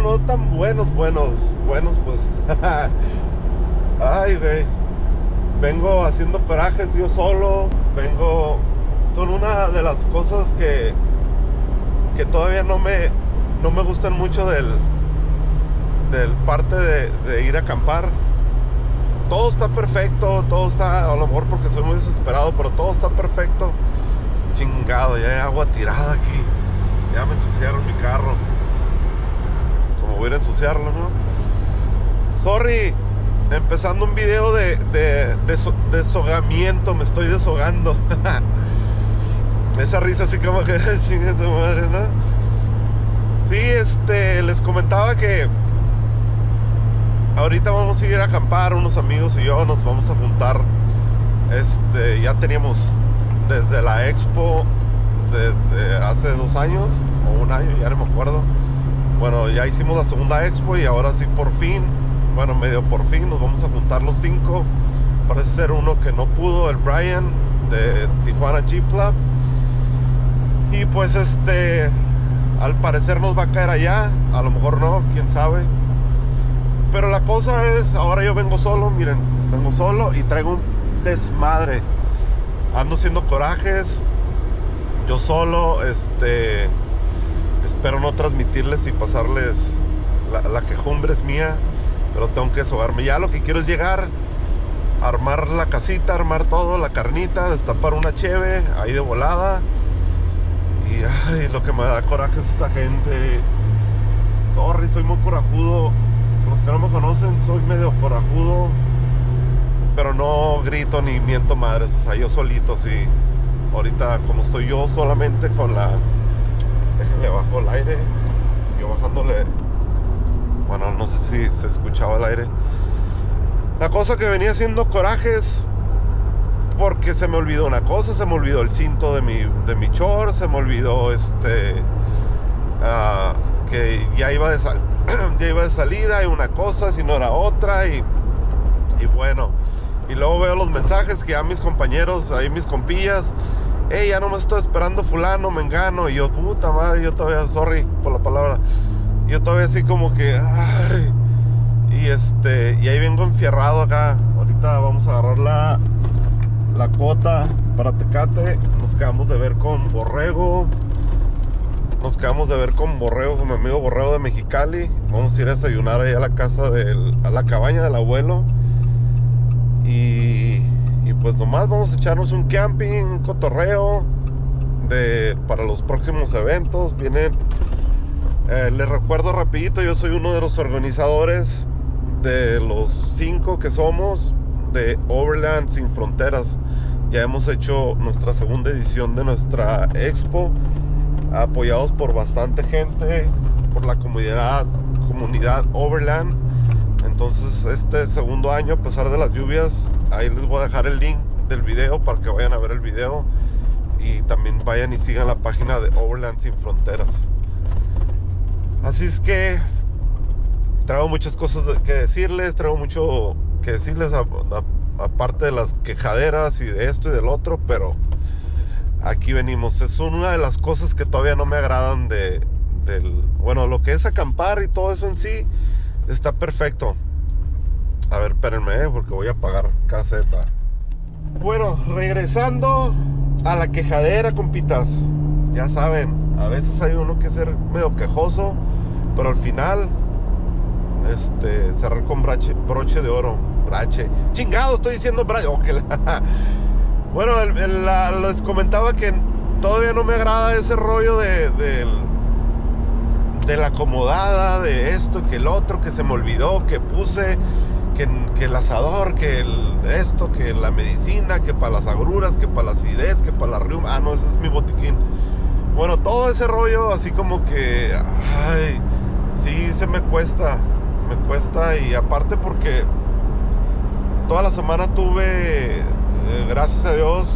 no tan buenos, pues. Ay, güey. Vengo haciendo corajes yo solo. Son una de las cosas que todavía no me gustan mucho del parte de ir a acampar. Todo está perfecto, todo está, a lo mejor porque soy muy desesperado, pero todo está perfecto. Chingado, ya hay agua tirada aquí. Ya me ensuciaron mi carro. Como voy a ir a ensuciarlo, ¿no? Sorry, empezando un video de deshogamiento, me estoy deshogando. Esa risa así como que chinga tu madre, ¿no? Sí, les comentaba que ahorita vamos a ir a acampar, unos amigos y yo nos vamos a juntar. Ya teníamos desde la expo, desde hace 2 años o 1 año, ya no me acuerdo. Bueno, ya hicimos la segunda expo y ahora sí por fin, bueno, medio por fin, nos vamos a juntar los 5. Parece ser uno que no pudo, el Brian de Tijuana Jeep Club. Y pues al parecer nos va a caer allá, a lo mejor no, quién sabe. Pero la cosa es, ahora yo vengo solo, miren, vengo solo y traigo un desmadre. Ando haciendo corajes, yo solo, espero no transmitirles y pasarles la quejumbre es mía, pero tengo que deshogarme. Ya lo que quiero es llegar, armar la casita, armar todo, la carnita, destapar una cheve ahí de volada. Y ay, lo que me da coraje es esta gente. Sorry, soy muy corajudo. Los que no me conocen, soy medio corajudo, pero no grito ni miento madres. O sea, yo solito, sí. Ahorita, como estoy yo solamente con la... Déjenle bajo el aire. Yo bajándole... Bueno, no sé si se escuchaba el aire. La cosa que venía haciendo corajes, porque se me olvidó una cosa. Se me olvidó el cinto de mi short. Se me olvidó que ya iba de salida y una cosa, si no era otra. Y bueno, y luego veo los mensajes que ya mis compañeros, ahí mis compillas, ya no me estoy esperando fulano, mengano. Y yo, puta madre, yo todavía, sorry por la palabra, yo todavía así como que ay, y ahí vengo enfierrado acá. Ahorita vamos a agarrar la cuota para Tecate. Nos quedamos de ver con Borrego, con mi amigo Borrego de Mexicali. Vamos a ir a desayunar ahí a la casa a la cabaña del abuelo. Y pues nomás vamos a echarnos un camping, un cotorreo para los próximos eventos. Vienen, les recuerdo rapidito, yo soy uno de los organizadores de los 5 que somos de Overland Sin Fronteras. Ya hemos hecho nuestra segunda edición de nuestra expo, apoyados por bastante gente, por la comunidad Overland. Entonces este segundo año, a pesar de las lluvias, ahí les voy a dejar el link del video para que vayan a ver el video y también vayan y sigan la página de Overland Sin Fronteras. Así es que traigo muchas cosas que decirles, aparte de las quejaderas y de esto y del otro, pero aquí venimos. Es una de las cosas que todavía no me agradan bueno, lo que es acampar y todo eso en sí está perfecto. A ver, espérenme, porque voy a apagar caseta. Bueno, regresando a la quejadera, compitas. Ya saben, a veces hay uno que ser medio quejoso, pero al final cerrar con broche de oro. Chingado, estoy diciendo brache. Bueno, les comentaba que todavía no me agrada ese rollo de la acomodada, de esto, que el otro, que se me olvidó, que puse, que el asador, que esto, que la medicina, que para las agruras, que para la acidez, que para la riuma. No, ese es mi botiquín. Bueno, todo ese rollo así como que, ay, sí, me cuesta, y aparte porque toda la semana tuve, gracias a Dios,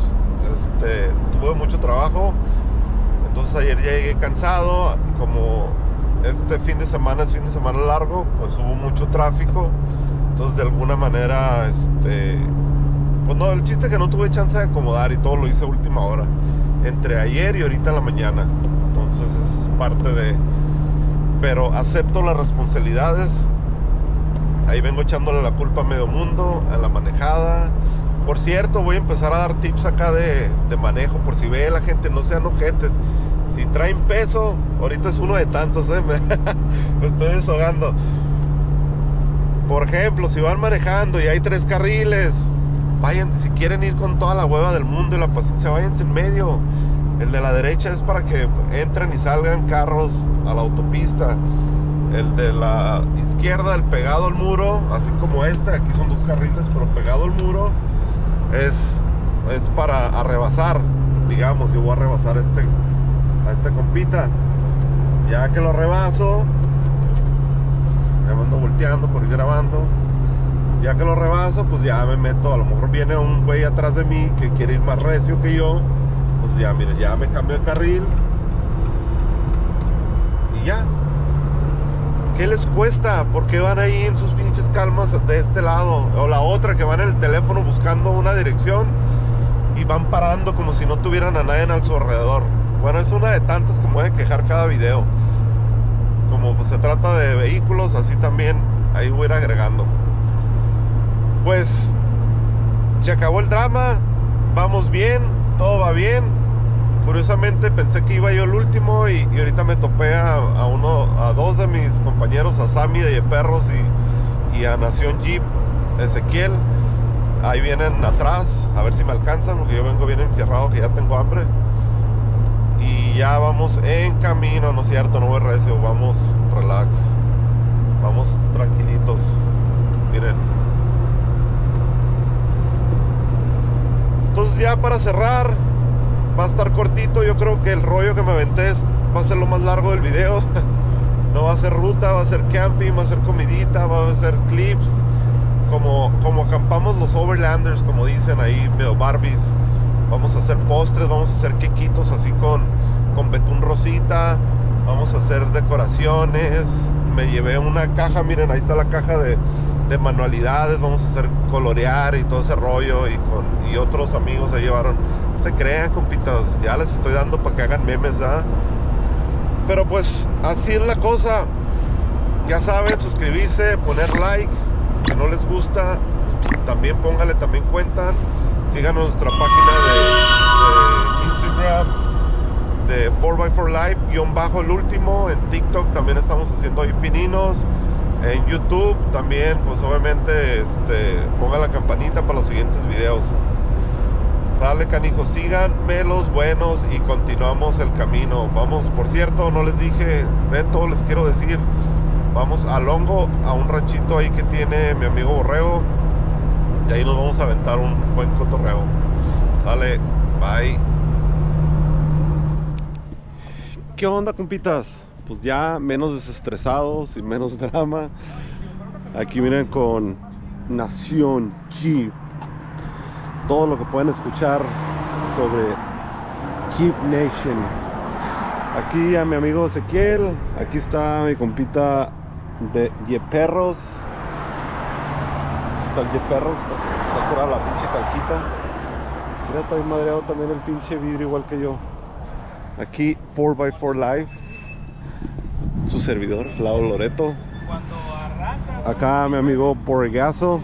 tuve mucho trabajo. Entonces ayer ya llegué cansado. Como este fin de semana es fin de semana largo, pues hubo mucho tráfico. Entonces de alguna manera, pues no, el chiste es que no tuve chance de acomodar y todo lo hice a última hora, entre ayer y ahorita en la mañana. Entonces es parte de pero acepto las responsabilidades. Ahí vengo echándole la culpa a medio mundo, a la manejada. Por cierto, voy a empezar a dar tips acá de manejo, por si ve la gente, no sean ojetes. Si traen peso, ahorita es uno de tantos, me estoy desahogando. Por ejemplo, si van manejando y hay 3 carriles, vayan, si quieren ir con toda la hueva del mundo y la paciencia, váyanse en medio. El de la derecha es para que entren y salgan carros a la autopista. El de la izquierda, el pegado al muro, así como aquí son 2 carriles, pero pegado al muro, es para rebasar. Digamos, yo voy a rebasar a este compita. Ya que lo rebaso, me ando volteando por ir grabando. Ya que lo rebaso, pues ya me meto. A lo mejor viene un güey atrás de mí que quiere ir más recio que yo. Pues ya, miren, ya me cambio de carril. Y ya. ¿Qué les cuesta? ¿Por qué van ahí en sus pinches calmas de este lado? O la otra, que van en el teléfono buscando una dirección y van parando como si no tuvieran a nadie a su alrededor. Bueno, es una de tantas que me voy a quejar cada video. Como pues se trata de vehículos, así también ahí voy a ir agregando. Pues se acabó el drama, vamos bien, todo va bien. Curiosamente pensé que iba yo el último y ahorita me topé a 2 de mis compañeros, a Sammy de Yeperros y a Nación Jeep, Ezequiel. Ahí vienen atrás, a ver si me alcanzan, porque yo vengo bien enfierrado, que ya tengo hambre. Y ya vamos en camino, no es cierto, no voy recio, vamos relax, vamos tranquilitos. Miren. Entonces ya para cerrar, va a estar cortito. Yo creo que el rollo que me aventé va a ser lo más largo del video. No va a ser ruta, va a ser camping, va a ser comidita, va a ser clips. Como acampamos los overlanders, como dicen ahí, medio Barbies. Vamos a hacer postres, vamos a hacer quequitos así con betún rosita. Vamos a hacer decoraciones. Me llevé una caja, miren, ahí está la caja de manualidades. Vamos a hacer colorear y todo ese rollo. Y otros amigos se llevaron. Se crean, compitas, ya les estoy dando para que hagan memes, ¿verdad? Pero pues así es la cosa. Ya saben, suscribirse, poner like. Si no les gusta, también póngale, también cuentan. Sigan nuestra página de Instagram de 4x4 Life, _el último. En TikTok también estamos haciendo ahí pininos. En YouTube también, pues obviamente pongan la campanita para los siguientes videos. Dale, canijos, síganme los buenos y continuamos el camino. Vamos, por cierto, no les dije, todo les quiero decir. Vamos a Longo, a un ranchito ahí que tiene mi amigo Borrego. Y ahí nos vamos a aventar un buen cotorreo. Sale, bye. ¿Qué onda, compitas? Pues ya menos desestresados y menos drama. Aquí miren con Nación Jeep. Todo lo que pueden escuchar sobre Jeep Nation. Aquí a mi amigo Ezequiel. Aquí está mi compita de Yeperros. Está el Yeperros. Está curada la pinche calquita. Mira, está bien madreado también el pinche vidrio igual que yo. Aquí 4x4 Live. Su servidor, Lau Loreto. Acá mi amigo Borregazo.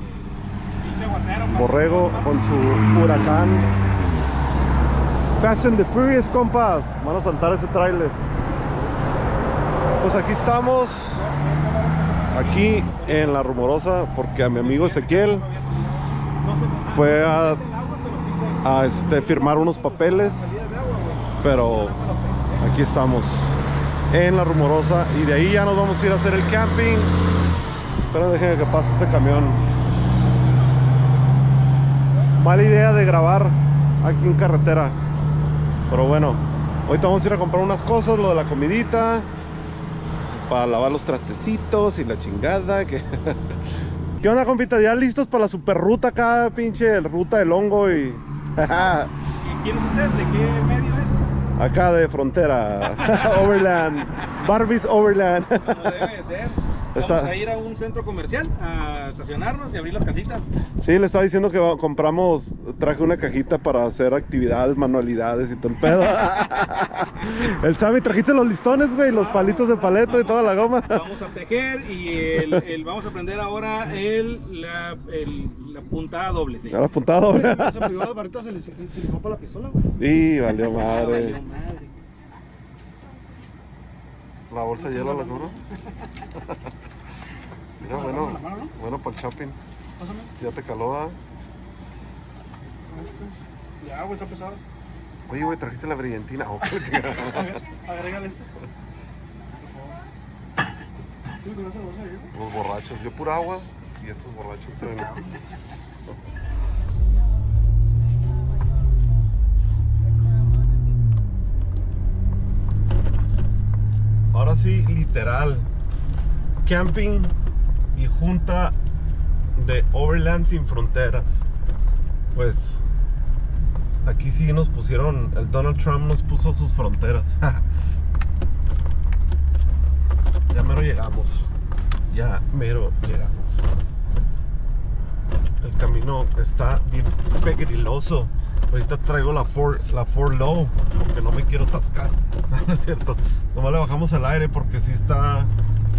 Borrego con su huracán. Fast and the Furious, compas. Van a saltar ese tráiler. Pues aquí estamos. Aquí en La Rumorosa. Porque a mi amigo Ezequiel fue a firmar unos papeles. Pero aquí estamos en La Rumorosa. Y de ahí ya nos vamos a ir a hacer el camping. Pero déjenme que pase ese camión. Mala idea de grabar aquí en carretera. Pero bueno, ahorita vamos a ir a comprar unas cosas, lo de la comidita, para lavar los trastecitos y la chingada. ¿Qué onda, compita? ¿Ya listos para la super ruta acá, pinche ruta del hongo? Y ¿Quién es usted? ¿De qué medio es? Acá de frontera. Overland. Barbies Overland. Como debe de ser. Vamos a ir a un centro comercial a estacionarnos y abrir las casitas. Sí, le estaba diciendo que traje una cajita para hacer actividades, manualidades y todo el pedo. El Sammy, trajiste los listones, güey, los palitos de paleta y toda la goma. Vamos a tejer y vamos a aprender ahora la puntada doble. ¿Sí? La puntada doble. Se me las barritas, se le para la pistola, güey. Y valió madre. Valió madre. La bolsa hielo la cubro. Mira, bueno, la mano, ¿no? bueno para el shopping. Pásame. Ya te caló, ¿ah? Ya, güey, está pesado. Oye, güey, trajiste la brillantina. Oh, Agrégale este. Sí, con esa bolsa ahí, güey. los borrachos, yo pura agua y estos borrachos traen. Ahora sí, literal, camping y junta de Overland sin fronteras. Pues aquí sí nos pusieron, el Donald Trump nos puso sus fronteras. Ya mero llegamos. Ya mero llegamos. El camino está bien pegriloso. Ahorita traigo la Ford Low porque no me quiero atascar. No es cierto. Nomás le bajamos el aire porque sí está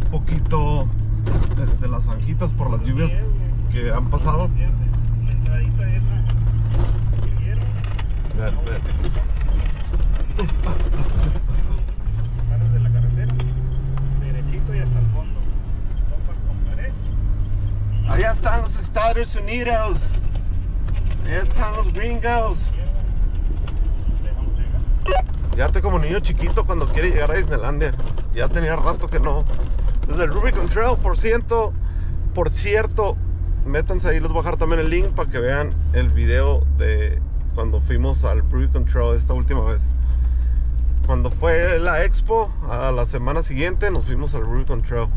un poquito las zanjitas por las lluvias que han pasado. La entradita esa. Vean. Sales de la carretera, derechito y hasta el fondo. Topas con pared. Allá están los Estados Unidos. Allá están los gringos. Ya estoy como niño chiquito cuando quiere llegar a Disneylandia. Ya tenía rato que no. Desde el Rubicon Trail, por cierto, métanse ahí, les voy a dejar también el link para que vean el video de cuando fuimos al Rubicon Trail esta última vez. Cuando fue la expo, a la semana siguiente nos fuimos al Rubicon Trail.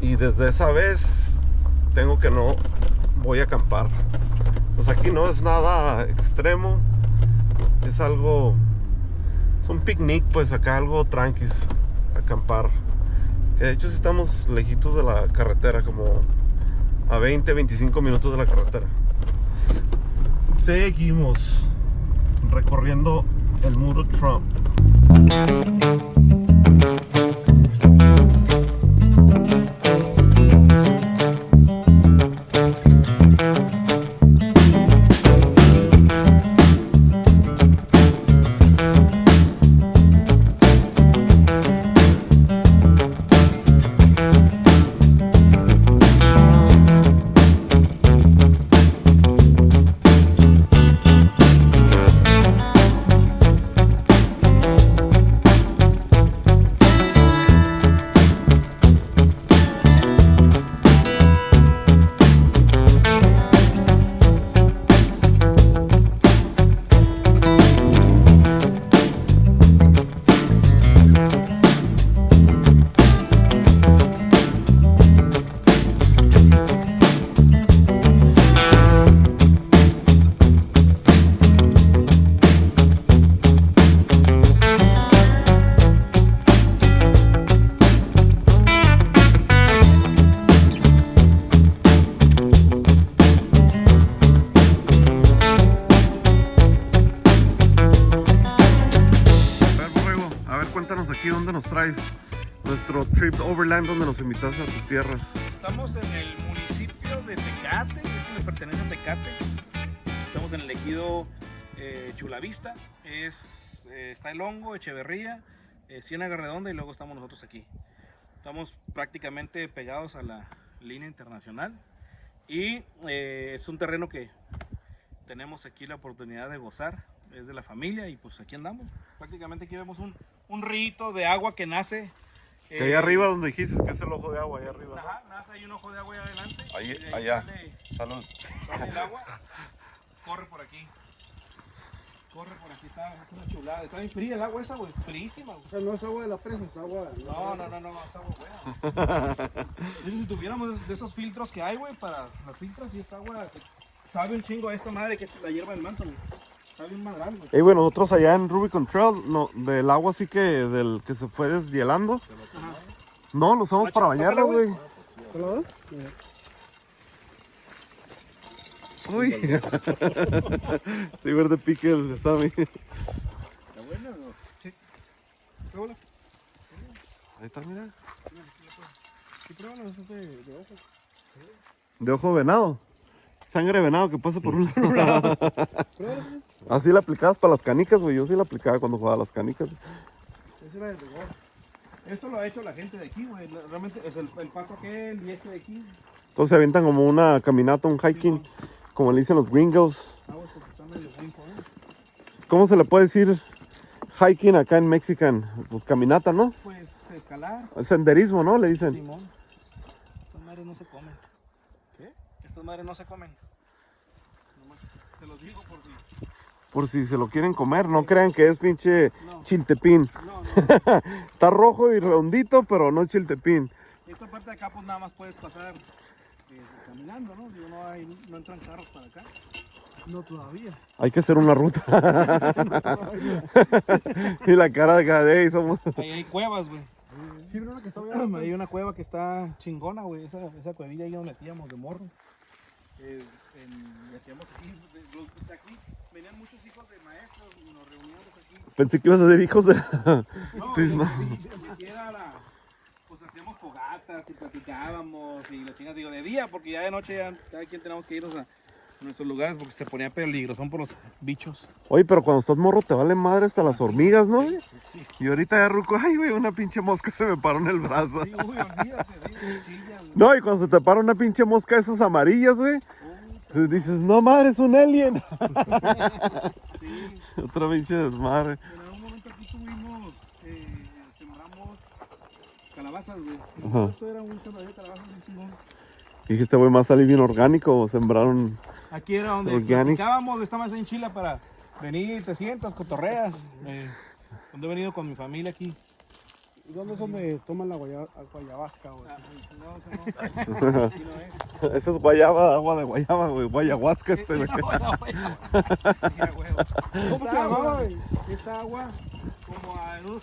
Y desde esa vez tengo que no voy a acampar. Pues aquí no es nada extremo. Es algo... Es un picnic, pues acá algo tranquis. Acampar. Que de hecho sí estamos lejitos de la carretera, como a 20-25 minutos de la carretera. Seguimos recorriendo el muro Trump. Nuestro trip overland donde nos invitaste a tus tierras. Estamos en el municipio de Tecate, eso le pertenece a Tecate. Estamos en el ejido Chulavista, está El Hongo, Echeverría, Ciénaga Redonda y luego estamos nosotros aquí. Estamos prácticamente pegados a la línea internacional y es un terreno que tenemos aquí la oportunidad de gozar, es de la familia y pues aquí andamos. Prácticamente aquí vemos un rito de agua que nace. Que ahí arriba donde dijiste que es el ojo de agua, ahí arriba. Ajá, nace ahí un ojo de agua ahí adelante. Ahí, y allá. Salud. Sale el agua, corre por aquí. Corre por aquí, está una chulada. Está bien fría el agua esa, güey, fríísima. O sea, no es agua de la presa, es agua... No, es agua buena. Si tuviéramos de esos filtros que hay, güey, para las filtras y esta agua, que sabe un chingo a esta madre que es la hierba del manto, güey. Está bien madral, güey. Y bueno, nosotros allá en Rubicon Trail, no, del agua así que del que se fue deshielando, No, lo usamos para bañarlo, güey. ¿Te lo doy? Uy. Sí, verde pique el Sammy. ¿Está bueno o no? Sí. Pruébalo. Ahí está, mira. Sí, pruébalo, eso es de ojo. De ojo venado. Sangre de venado que pasa por un lado. Pruébalo. Así la aplicabas para las canicas, güey. Yo sí la aplicaba cuando jugaba a las canicas. Ese era de rigor. Esto lo ha hecho la gente de aquí, güey. Realmente es el paso aquel y este de aquí. Entonces se avientan como una caminata, un hiking, como le dicen los gringos. Ah, güey, porque está medio brinco, ¿eh? ¿Cómo se le puede decir hiking acá en Mexican? Pues caminata, ¿no? Pues escalar. Senderismo, ¿no? Le dicen. Simón. Estas madres no se comen. ¿Qué? Estas madres no se comen. Nomás te los digo por si. Por si se lo quieren comer, no crean que es pinche No. chiltepín. No. Está rojo y redondito, pero no es chiltepín. Esta parte de acá, pues nada más puedes pasar caminando, ¿no? Digo, no entran carros para acá. No todavía. Hay que hacer una ruta. Y la cara de Gadey somos. Ahí hay cuevas, güey. Sí, pero una que está bien. Hay una cueva que está chingona, güey. Esa cuevilla ahí nos metíamos de morro. Y hacíamos aquí, de aquí venían muchos hijos de maestros y nos reuníamos aquí. Pensé que ibas a ser hijos de. No, Sí, no. y era pues hacíamos fogatas y platicábamos y la chingada, digo, de día, porque ya de noche ya cada quien tenemos que irnos a nuestros lugares porque se ponía peligro, son por los bichos. Oye, pero cuando estás morro te vale madre hasta las hormigas, ¿no? Y ahorita ya ruco, ay, güey, una pinche mosca se me paró en el brazo. Sí, uy, olvídate, chilla, güey. No, y cuando se te para una pinche mosca de esas amarillas, güey, dices, no madre, es un alien. Sí. Otra pinche desmadre. En algún momento aquí tuvimos, sembramos calabazas, güey. Ajá. Esto era un sembradío de calabazas bien chingón. Y dijiste, güey, más salir bien orgánico, sembraron. Aquí era donde Organic. platicábamos, estábamos en Chile para venir, te sientas, cotorreas. Donde he venido con mi familia aquí. ¿Y dónde es donde toman la guayabasca, güey? No, aquí no es. Eso es guayaba, agua de guayaba, güey, guayahuasca güey. ¿Cómo se llamaba, güey? Esta agua, como a unos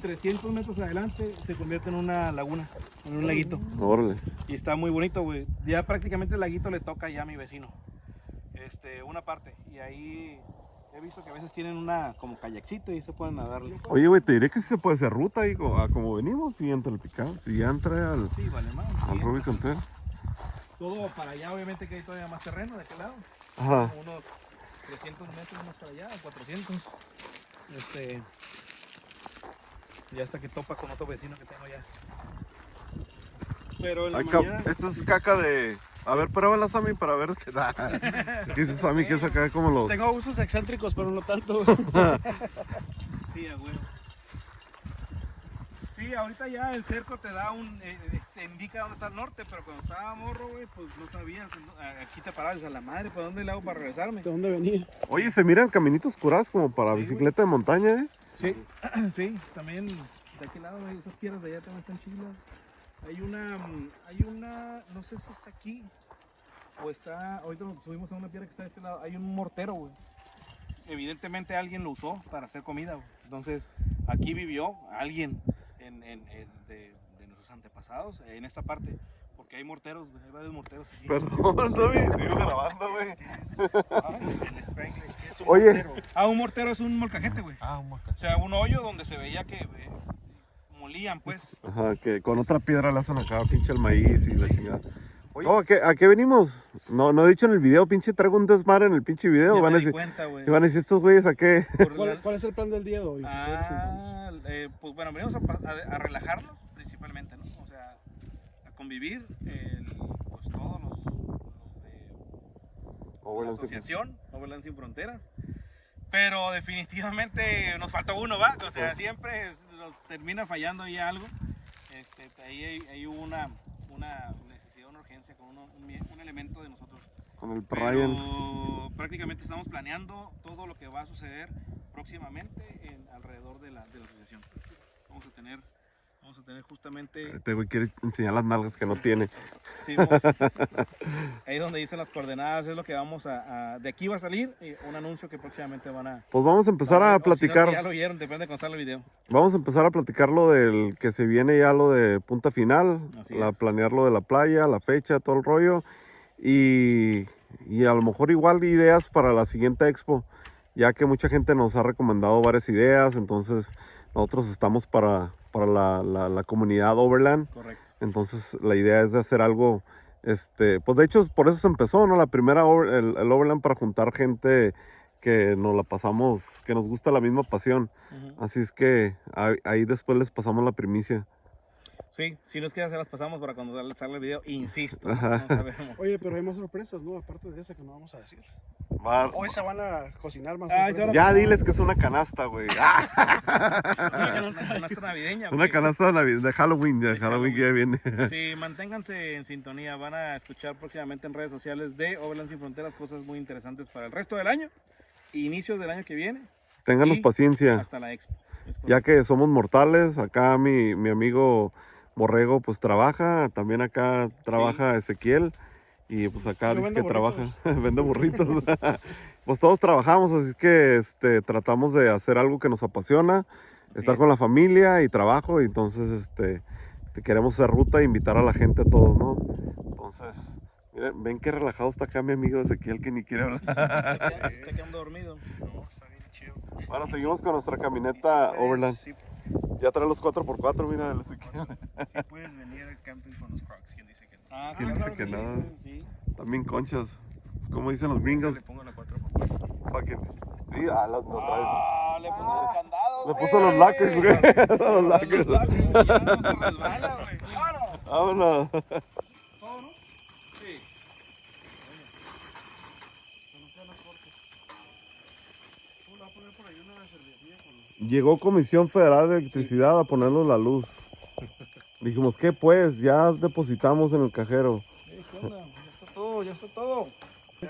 300 metros adelante, se convierte en una laguna, en un laguito. Órale. Y está muy bonito, güey. Ya prácticamente el laguito le toca ya a mi vecino. Una parte. Y ahí he visto que a veces tienen una como kayakcito y se pueden nadarle. Oye, güey, te diré que sí se puede hacer ruta ahí, como venimos, si entra el picado, si ya entra al, Sí, vale más. al Sí, Rubicon Trail. todo para allá, obviamente que hay todavía más terreno de aquel lado. Ajá. Como unos 300 metros más para allá, 400. Ya hasta que topa con otro vecino que tengo allá. Pero en la mañana... Esto es caca de. A ver, pruébala, Sammy, para ver qué da. ¿Qué dice Sammy? Que es acá como los. Tengo usos excéntricos, pero no tanto. Sí, güey. Sí, ahorita ya el cerco te da te indica dónde está el norte, pero cuando estaba morro, güey, pues no sabías. Aquí te parabas a la madre, ¿por dónde le hago para regresarme? ¿De dónde venir? Oye, se miran caminitos curados como para Sí, bicicleta de montaña, ¿eh? Sí, sí, también de aquel lado, güey, esas piedras de allá también están chilas. Hay una, no sé si está aquí o está, ahorita nos subimos a una piedra que está de este lado, hay un mortero, güey. Evidentemente alguien lo usó para hacer comida, güey. Entonces, aquí vivió alguien de nuestros antepasados en esta parte. Porque hay morteros, güey, hay varios morteros aquí. Perdón, Sammy, sigo grabando, güey. En Spanglish, ¿qué es un Oye. mortero? Un mortero es un molcajete, güey. Un molcajete. O sea, un hoyo donde se veía que molían, pues. Ajá, que con otra piedra le hacen acá, pinche el maíz y la chingada. Oh, ¿a qué venimos? No he dicho en el video, pinche, traigo un desmadre en el pinche video. Ya Van a me di decir, cuenta, güey. y van a decir, estos güeyes, ¿a qué? ¿Cuál es el plan del día de hoy? Pues bueno, venimos a relajarnos principalmente, ¿no? O sea, a convivir, pues todos los de la asociación, Overland Sin Fronteras. Pero definitivamente nos faltó uno, ¿va? O sea, siempre nos termina fallando ahí algo. Ahí hubo una necesidad, una urgencia con un elemento de nosotros. Con el Pero Brian. prácticamente estamos planeando todo lo que va a suceder próximamente alrededor de la asociación. Vamos a tener justamente... Este güey quiere enseñar las nalgas que no tiene. Simón. Ahí donde dicen las coordenadas es lo que vamos de aquí va a salir un anuncio que próximamente van a... Pues vamos a empezar a o si no, platicar. es que ya lo oyeron, depende de cuando salga el video. Vamos a empezar a platicar lo del que se viene ya, lo de punta final, Así planear lo de la playa, la fecha, todo el rollo. Y a lo mejor igual ideas para la siguiente expo, ya que mucha gente nos ha recomendado varias ideas, entonces nosotros estamos para la comunidad Overland. Correcto. Entonces la idea es de hacer algo, pues de hecho por eso se empezó, ¿no? La primera, el Overland, para juntar gente que nos la pasamos, que nos gusta la misma pasión. Ujú. Así es que ahí después les pasamos la primicia. Sí, si no es que ya se las pasamos para cuando salga el video, insisto, ¿no? Ajá. No sabemos. Oye, pero hay más sorpresas, ¿no? Aparte de esa que no vamos a decir. Va- O esa van a cocinar más Ay, sorpresas. ya diles que es una canasta, güey. Una canasta navideña. Una güey. canasta de Halloween, de Halloween que ya viene. Sí, manténganse en sintonía. Van a escuchar próximamente en redes sociales de Overland Sin Fronteras cosas muy interesantes para el resto del año, inicios del año que viene, Ténganos y paciencia, hasta la expo. Es ya correcto. que somos mortales. Acá mi amigo Borrego pues trabaja, también acá trabaja Ezequiel, y pues acá Yo dice que vendo trabaja, vende burritos. Pues todos trabajamos, así que tratamos de hacer algo que nos apasiona, estar es. con la familia y trabajo, y entonces te queremos hacer ruta e invitar a la gente a todos, ¿no? Entonces, miren, ven qué relajado está acá mi amigo Ezequiel, que ni quiere hablar. Está quedando dormido. No, está bien chido. Bueno, seguimos con nuestra camioneta Overland. Sí, Ya trae los 4x4, mira el Ezequiel. sí puedes venir al camping con los Crocs. ¿Quién dice que no? Ah, ¿Quién claro dice que sí, no? Sí. También conchas, como dicen los gringos. Le pongo la 4x4. Fucking. Sí, lo traes. Ah, le puso el candado. Le güey. puso los lockers, güey. Los lockers. Ya no se resbala, güey. Vámonos. ¿Todo, no? Sí. ¿Cómo le va a poner por ahí una cervecilla con... Llegó Comisión Federal de Electricidad a ponernos la luz. Dijimos, ¿qué pues? Ya depositamos en el cajero. ¿Qué onda? Ya está todo, ya está todo.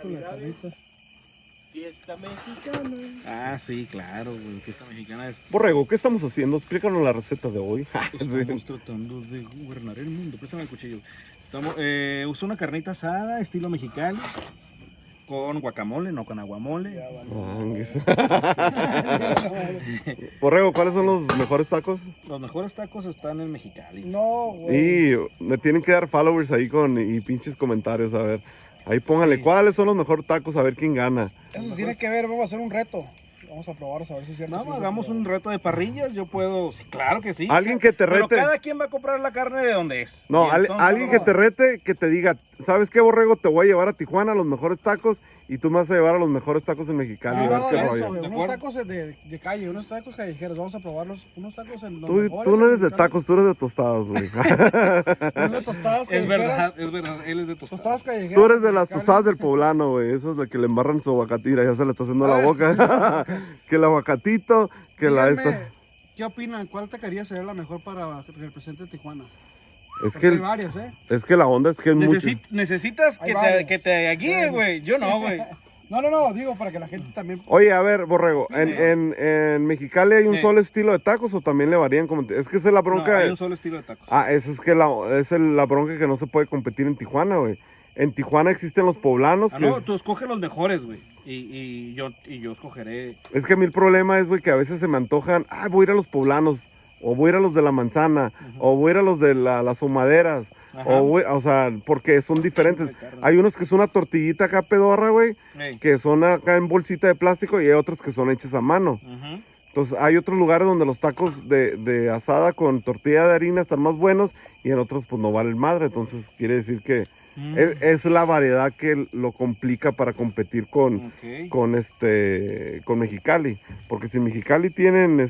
con la carnita? Fiesta mexicana. Ah, sí, claro, güey. Fiesta mexicana es. Borrego, ¿qué estamos haciendo? Explícanos la receta de hoy. Estamos tratando de gobernar el mundo. Préstame el cuchillo. Uso una carnita asada, estilo mexicano, con guacamole, no con aguamole. Borrego, ¿cuáles son los mejores tacos? Los mejores tacos están en Mexicali. No, güey. Y me tienen que dar followers ahí y pinches comentarios, a ver. Ahí pónganle, Sí. ¿cuáles son los mejores tacos? A ver quién gana. Eso tiene que ver, vamos a hacer un reto. Vamos a probarlos a ver si es cierto. No, hagamos un reto de parrillas. Yo puedo. Sí, claro que sí. Alguien que te Pero rete. cada quien va a comprar la carne de donde es. No, Y entonces, alguien que te rete, que te diga, ¿sabes qué, Borrego? Te voy a llevar a Tijuana a los mejores tacos y tú me vas a llevar a los mejores tacos en Mexicali. No, a ver no, qué de rollo. eso, güey. ¿De Unos acuerdo? tacos de calle, unos tacos callejeros. Vamos a probarlos. Unos tacos en los Tú mejores no eres de mexicanos. tacos, tú eres de tostadas, güey. Unas tostadas Es verdad, callejeras. es verdad. Él es de tus Tostadas callejeras. Tú eres de las Mexicali. tostadas del poblano, güey. Eso es lo que le embarran su aguacatira, ya se le está haciendo A la ver, boca. Que el aguacatito, que la Díganme, esta. ¿qué opinan? ¿Cuál taquería sería la mejor para que represente Tijuana? Es Porque que, hay el- varias, ¿eh? es que la onda es que es mucho. Necesitas Hay varios. que te guíe, güey. Yo no, güey. No, digo, para que la gente también... Oye, a ver, Borrego, en Mexicali hay un solo estilo de tacos o también le varían como... Es que esa es la No, bronca. hay un solo estilo de tacos. Ah, esa es que la bronca que no se puede competir en Tijuana, güey. En Tijuana existen los poblanos. Ah, que no, es, tú escoges los mejores, güey. Y yo escogeré. es que a mí el problema es, güey, que a veces se me antojan, voy a ir a los poblanos, o voy a ir a los de la manzana, o voy a ir a los de las humaderas, Ajá. o sea, porque son diferentes. Chingo de carne. Hay unos que es una tortillita acá pedorra, güey, Ey. que son acá en bolsita de plástico, y hay otros que son hechas a mano. Ujú. Entonces hay otros lugares donde los tacos de asada con tortilla de harina están más buenos, y en otros pues no valen madre. Entonces quiere decir que es la variedad que lo complica para competir con Mexicali. Porque si Mexicali tienen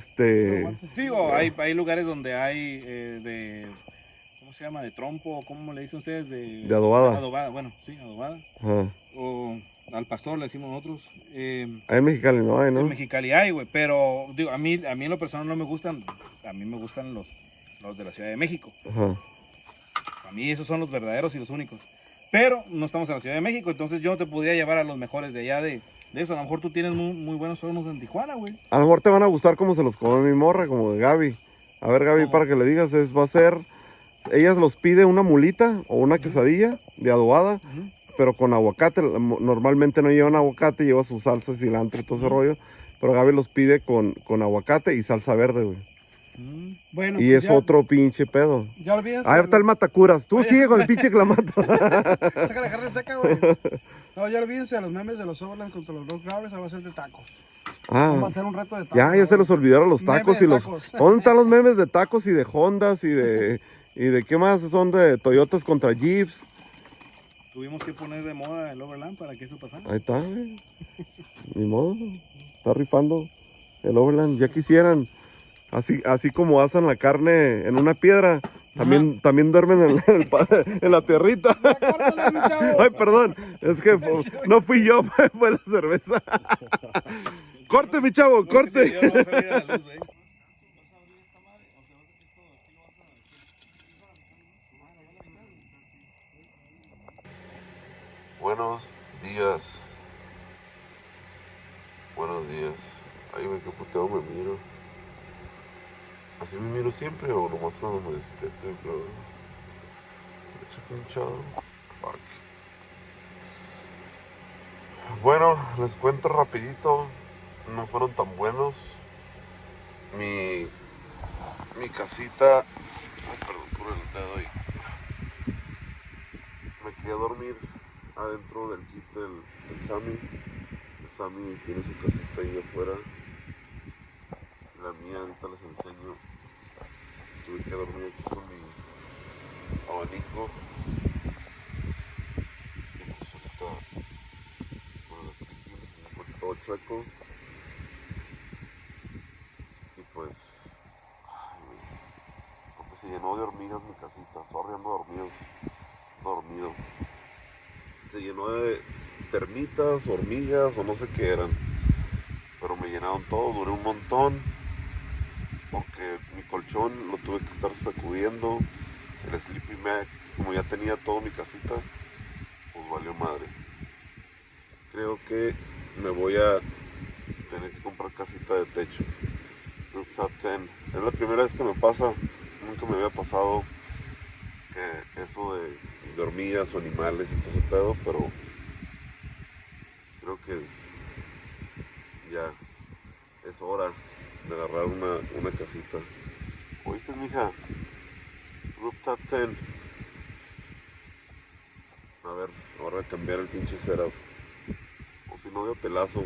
Digo, hay lugares donde hay ¿cómo se llama? De trompo, ¿cómo le dicen ustedes? De adobada. Adobada, bueno, sí, adobada. Ajá. O al pastor le decimos nosotros. Ahí en Mexicali no hay, ¿no? En Mexicali hay, güey, pero digo, a mí en lo personal no me gustan, a mí me gustan los de la Ciudad de México. Ajá. A mí esos son los verdaderos y los únicos. Pero no estamos en la Ciudad de México, entonces yo no te podría llevar a los mejores de allá de eso. A lo mejor tú tienes muy buenos hornos en Tijuana, güey. A lo mejor te van a gustar como se los come mi morra, como de Gaby. A ver, Gaby, ¿Cómo? para que le digas, va a ser ella los pide una mulita o una quesadilla de adobada, pero con aguacate. Normalmente no llevan aguacate, lleva su salsa, cilantro y todo ese rollo. Pero Gaby los pide con aguacate y salsa verde, güey. Bueno, Y pues es otro pinche pedo. Ya olvídense. Ahí está el matacuras. Tú sigue con el pinche clamato. Saca la carne seca, güey. No, ya olvídense de los memes de los Overland contra los Rock Graves, ahora va a ser de tacos. Vamos a hacer un reto de tacos. Ya se los olvidaron los Meme tacos de y los. tacos. ¿Dónde están los memes de tacos y de Hondas y de qué más son de Toyotas contra Jeeps? Tuvimos que poner de moda el Overland para que eso pasara. Ahí está, güey. Ni modo. Está rifando el Overland. Ya quisieran. Así como asan la carne en una piedra, también duermen en la tierrita. Córtale, mi chavo. Ay, perdón. Es que no fui yo, fue la cerveza. Corte, mi chavo, corte. Ese video no va a salir a la luz, güey. Buenos días. Buenos días. Ay, güey, qué puteo me miro. ¿Así me miro siempre o nomás cuando me despierto? Pero... me echo pinchado. Fuck. Bueno, les cuento rapidito. No fueron tan buenos. Mi casita... Ay, perdón por el dedo ahí. Me quedé a dormir adentro del jeep del Sammy. El Sammy tiene su casita ahí afuera. La mía ahorita les enseño. Tuve que dormir aquí con mi abanico. Y pues ahorita con el sleeping un poquito chueco. Y pues... ay, porque se llenó de hormigas mi casita. Sorry, ando dormido. Se llenó de termitas, hormigas o no sé qué eran. Pero me llenaron todo, duré un montón. Porque mi colchón lo tuve que estar sacudiendo. El sleeping bag, como ya tenía todo mi casita, pues valió madre. Creo que me voy a tener que comprar casita de techo. Rooftop 10. Es la primera vez que me pasa. Nunca me había pasado que eso de hormigas o animales y todo ese pedo, pero creo que ya es hora de agarrar una casita. ¿Oíste, mija? Rooftop 10. A ver, ahora cambiar el pinche setup. O si no de hotelazo.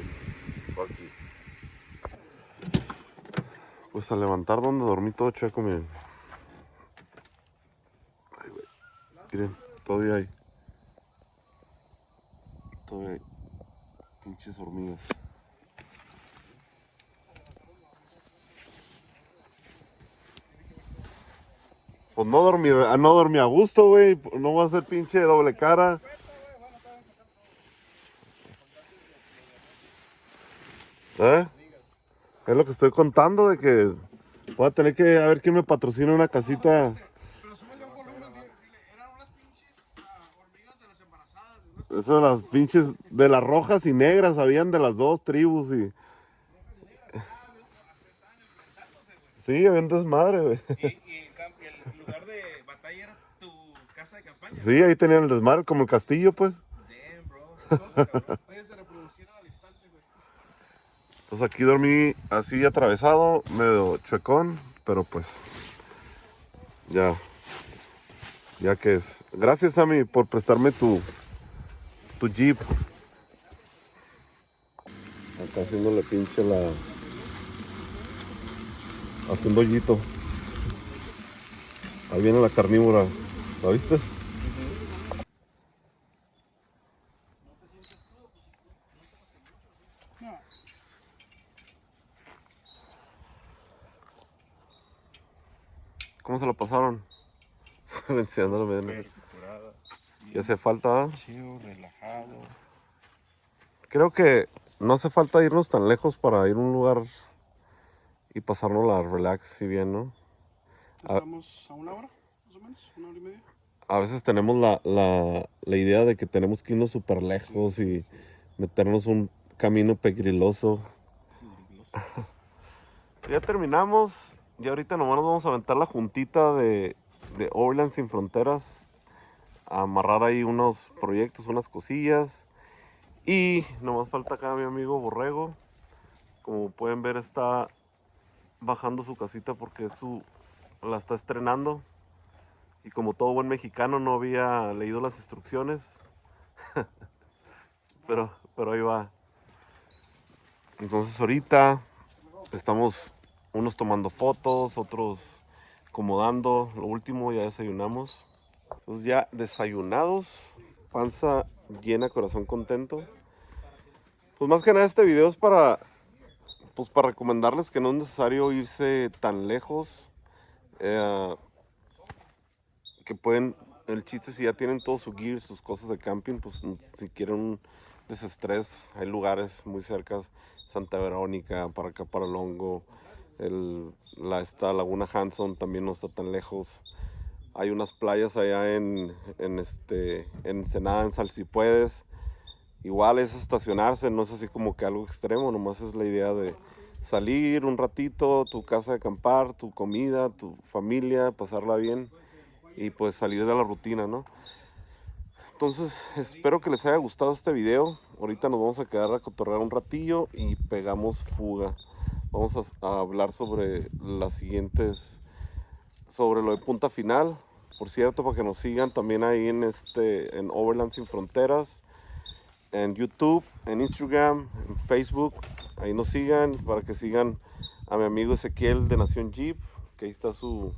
Aquí. Pues a levantar donde dormí todo chueco, miren. Ay, güey. Miren, todavía hay. Todavía hay. Pinches hormigas. Pues no dormí a gusto, güey. No voy a hacer pinche doble cara. ¿Eh? Es lo que estoy contando, de que voy a tener que a ver quién me patrocina una casita. Pero súbele un volumen, dile, eran unas pinches hormigas de las embarazadas. Esas de las pinches, de las rojas y negras, habían de las dos tribus y... Sí, había un desmadre, güey. Y el lugar de batalla era tu casa de campaña. Sí, ahí tenían el desmadre, como el castillo, pues. Damn, bro. Oye, se reproducieron al instante, güey. Pues aquí dormí así atravesado, medio chuecón, pero pues... Ya que es. Gracias, Sammy, por prestarme tu Jeep. Acá haciéndole pinche haciendo hoyito. Ahí viene la carnívora. ¿La viste? ¿Cómo se lo pasaron? Enseñando la medina. Y hace falta. Chido, relajado. Creo que no hace falta irnos tan lejos para ir a un lugar y pasarnos la relax y bien, ¿no? Estamos a una hora, más o menos, 1 hora y media. A veces tenemos la idea de que tenemos que irnos súper lejos y meternos un camino pegriloso. Ya terminamos y ahorita nomás nos vamos a aventar la juntita de de Overland Sin Fronteras, a amarrar ahí unos proyectos, unas cosillas. Y nomás falta acá mi amigo Borrego. Como pueden ver, está bajando su casita porque la está estrenando. Y como todo buen mexicano no había leído las instrucciones. pero ahí va. Entonces ahorita estamos unos tomando fotos, otros acomodando. Lo último, ya desayunamos. Entonces ya desayunados, panza llena, corazón contento. Pues más que nada este video es para recomendarles que no es necesario irse tan lejos. Que pueden, el chiste si ya tienen todo su gear, sus cosas de camping, pues si quieren un desestrés, hay lugares muy cerca, Santa Verónica, para acá para Longo, esta Laguna Hanson también no está tan lejos. Hay unas playas allá en Ensenada, en Sal si puedes. Igual es estacionarse, no es así como que algo extremo, nomás es la idea de salir un ratito, tu casa de acampar, tu comida, tu familia, pasarla bien y pues salir de la rutina, ¿no? Entonces espero que les haya gustado este video. Ahorita nos vamos a quedar a cotorrear un ratillo y pegamos fuga. Vamos a hablar sobre las siguientes, sobre lo de Punta Final. Por cierto, para que nos sigan también ahí en Overland Sin Fronteras, en YouTube, en Instagram, en Facebook. Ahí nos sigan, para que sigan a mi amigo Ezequiel de Nación Jeep, que ahí está su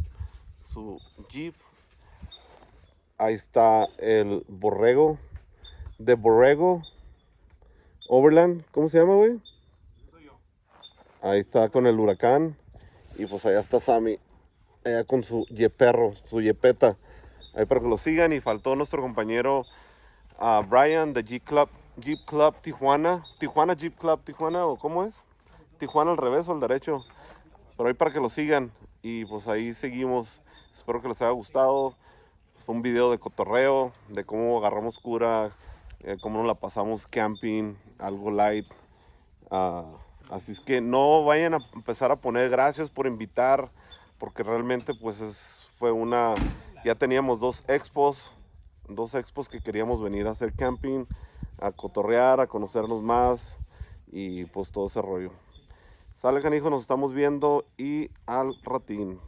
Jeep. Ahí está el Borrego, de Borrego Overland, ¿cómo se llama, güey? Ahí está con el Huracán. Y pues allá está Sammy, allá con su yeperro, su yepeta. Ahí para que lo sigan. Y faltó nuestro compañero Brian de Jeep Club Tijuana. Tijuana Jeep Club Tijuana, ¿o cómo es? Tijuana al revés o al derecho. Pero ahí para que lo sigan. Y pues ahí seguimos. Espero que les haya gustado. Fue un video de cotorreo, de cómo agarramos cura, cómo nos la pasamos camping, algo light. Así es que no vayan a empezar a poner gracias por invitar, porque realmente pues ya teníamos dos expos que queríamos venir a hacer camping, a cotorrear, a conocernos más y pues todo ese rollo. Sale, canijo, nos estamos viendo y al ratín.